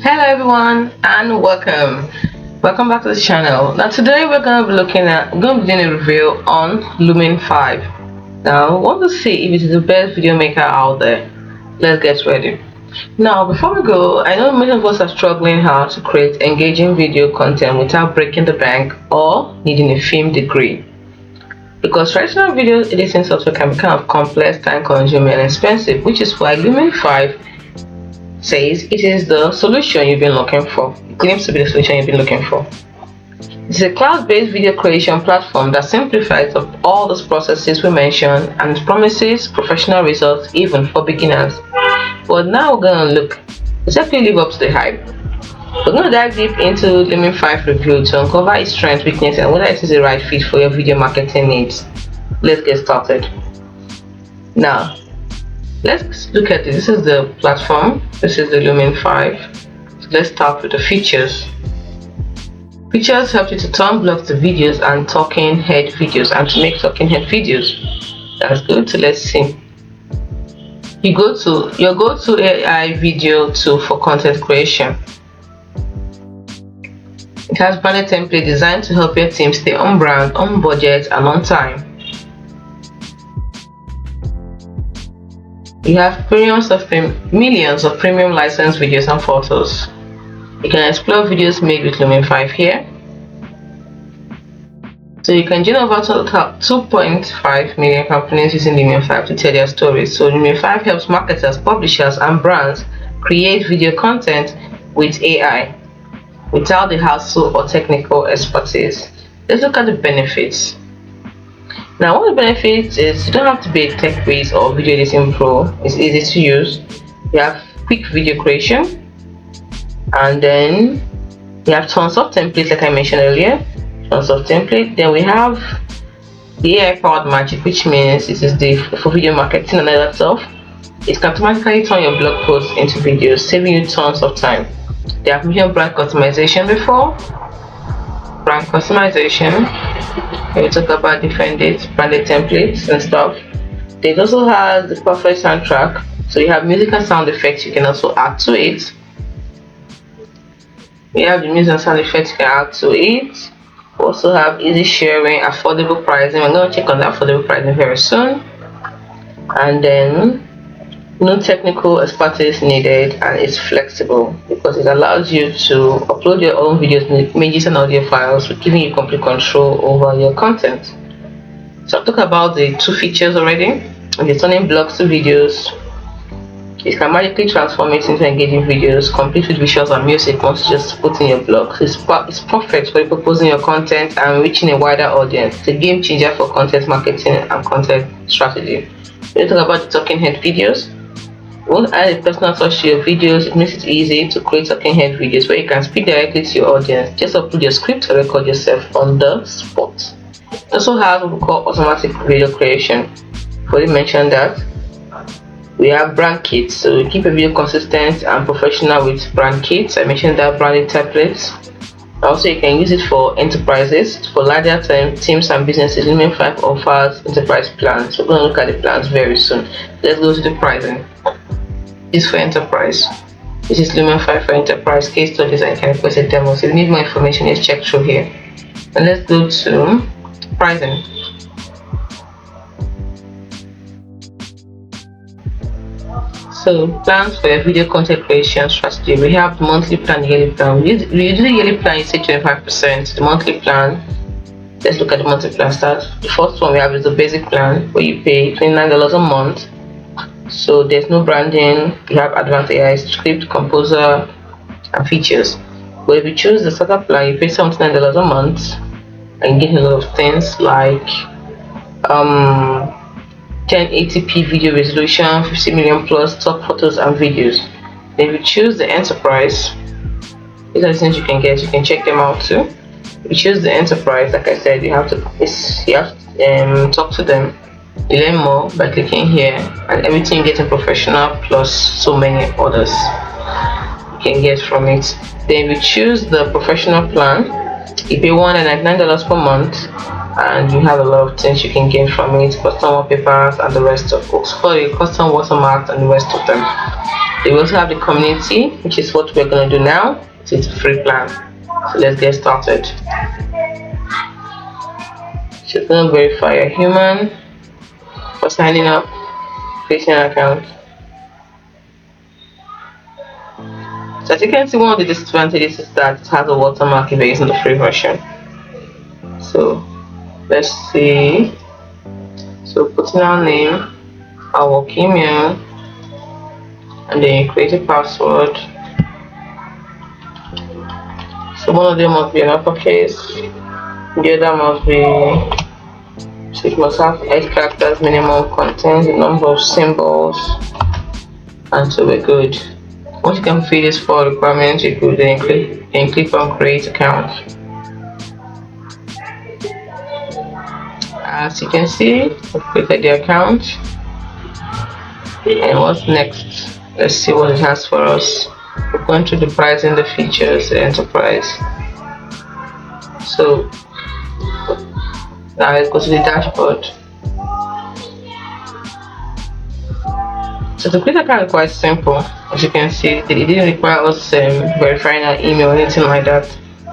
Hello everyone and welcome back to the channel. Now today we're going to be doing a review on LUMEN5. Now we want to see if it is the best video maker out there. Let's get ready. Now before we go, I know many of us are struggling how to create engaging video content without breaking the bank or needing a film degree, because traditional video editing software can be kind of complex, time consuming and expensive, which is why LUMEN5 says it is the solution you've been looking for. It claims to be the solution you've been looking for. It's a cloud-based video creation platform that simplifies all those processes we mentioned and promises professional results even for beginners. But now we're going to look exactly live up to the hype. We're going to dive deep into LUMEN5 review to uncover its strengths, weaknesses, and whether it is the right fit for your video marketing needs. Let's get started. Now, let's look at this. This is the platform. This is the LUMEN5. So let's start with the features. Features help you to turn blogs to videos and talking head videos and to make talking head videos. That's good. So let's see. You go to your go-to AI video tool for content creation. It has branded template designed to help your team stay on brand, on budget, and on time. You have millions of premium licensed videos and photos. You can explore videos made with LUMEN5 here. So you can join over 2.5 million companies using LUMEN5 to tell their stories. So LUMEN5 helps marketers, publishers, and brands create video content with AI without the hassle or technical expertise. Let's look at the benefits. Now, one of the benefits is you don't have to be a tech whiz or video editing pro. It's easy to use. You have quick video creation, and then you have tons of templates, like I mentioned earlier. Tons of templates. Then we have the AI powered magic, which means it is for video marketing and other stuff. It can automatically turn your blog posts into videos, saving you tons of time. They have mentioned brand customization before. Brand customization. We talk about different branded templates and stuff. It also has the perfect soundtrack, so you have music and sound effects you can also add to it. We have the music and sound effects you can add to it. We also have easy sharing, affordable pricing. I'm going to check on the affordable pricing very soon. And then no technical expertise needed, and it's flexible because it allows you to upload your own videos, images and audio files, giving you complete control over your content. So I've talked about the two features already. It's turning blogs to videos. It can magically transform it into engaging videos, complete with visuals and music once you just put in your blog. It's perfect for proposing your content and reaching a wider audience. It's a game changer for content marketing and content strategy. When you talk about the talking head videos, you want to add a personal touch to your videos. It makes it easy to create talking head videos where you can speak directly to your audience. Just upload your script or record yourself on the spot. It also has what we call automatic video creation. I've already mentioned that. We have brand kits, so we keep a video consistent and professional with brand kits. I mentioned that branded templates. Also, you can use it for enterprises. For larger teams and businesses, LUMEN5 offers enterprise plans. We're going to look at the plans very soon. Let's go to the pricing. This is for enterprise. This is LUMEN5 for enterprise case studies, and you can request a demo. So if you need more information, just check through here. And let's go to pricing. So plans for your video content creation strategy. We have the monthly plan, yearly plan. We do the yearly plan, you say 25%. The monthly plan, let's look at the monthly plan start. The first one we have is the basic plan, where you pay $29 a month. So there's no branding. You have advanced AI script, composer, and features. But if you choose the starter plan, you pay $79 a month and you get a lot of things like 1080p video resolution, 50 million plus stock photos and videos. Then if you choose the enterprise, these are the things you can get. You can check them out too. If you choose the enterprise, like I said, you have to talk to them. You learn more by clicking here, and everything you get in professional plus so many others you can get from it. Then if you choose the professional plan, you pay $199 per month, and you have a lot of things you can get from it, custom wallpapers and the rest of books, custom watermarks and the rest of them. They also have the community, which is what we're going to do now. So it's a free plan. So let's get started. So you're going to verify your human for signing up, creating an account. So as you can see, one of the disadvantages is that it has a watermark if you're using the free version. So let's see. So put in our name, our work email, and then you create a password. So one of them must be an uppercase, the other must be, so it must have 8 characters minimum, contains the number of symbols, and so we're good. Once you can fill these 4 requirements, you could then click on create account. As you can see, we've created the account. And what's next? Let's see what it has for us. We're going through the pricing, the features, the enterprise. So now let's go to the dashboard. So to create an account is quite simple. As you can see, it didn't require us verifying our email or anything like that.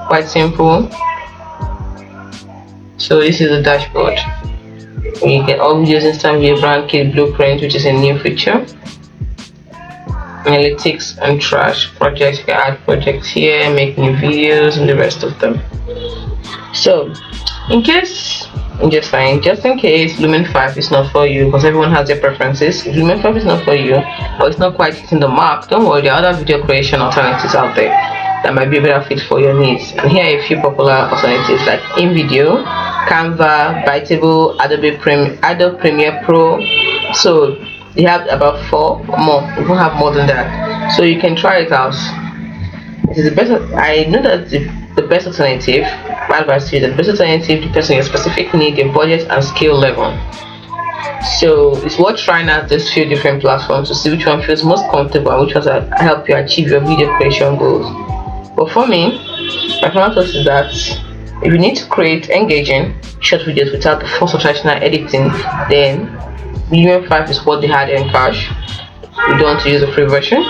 Quite simple. So this is the dashboard. You get all videos instant video brand kit blueprint, which is a new feature. Analytics and trash projects. You can add projects here, make new videos, and the rest of them. So just in case Lumen5 is not for you, because everyone has their preferences. If Lumen5 is not for you, or it's not quite hitting the mark, don't worry, there are other video creation alternatives out there that might be a better fit for your needs. And here are a few popular alternatives like InVideo, Canva, Bytable, Adobe Premiere Pro. So they have about 4 more. You won't have more than that. So you can try it out. It is the best. I know that the best alternative. My advice to you, the best alternative depends on your specific need, your budget, and skill level. So it's worth trying out these few different platforms to see which one feels most comfortable and which ones will help you achieve your video creation goals. But for me, my final thought is that if you need to create engaging short videos without the force of traditional editing, then Lumen5 is what they had in cash. You don't want to use the free version.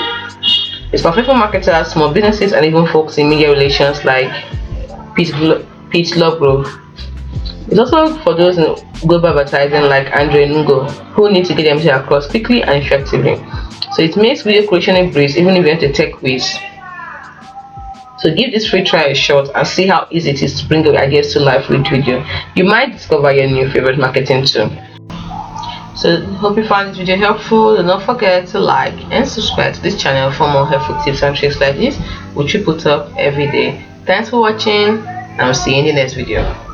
It's perfect for marketers, small businesses, and even folks in media relations like Pete Lovegrove. It's also for those in global advertising like Andre Ngo, who need to get their message across quickly and effectively. So it makes video creation a breeze even if you're into tech quiz. So give this free trial a shot and see how easy it is to bring your ideas to life with video. You might discover your new favorite marketing tool. So hope you found this video helpful. Do not forget to like and subscribe to this channel for more helpful tips and tricks like this, which we put up every day. Thanks for watching, and I'll see you in the next video.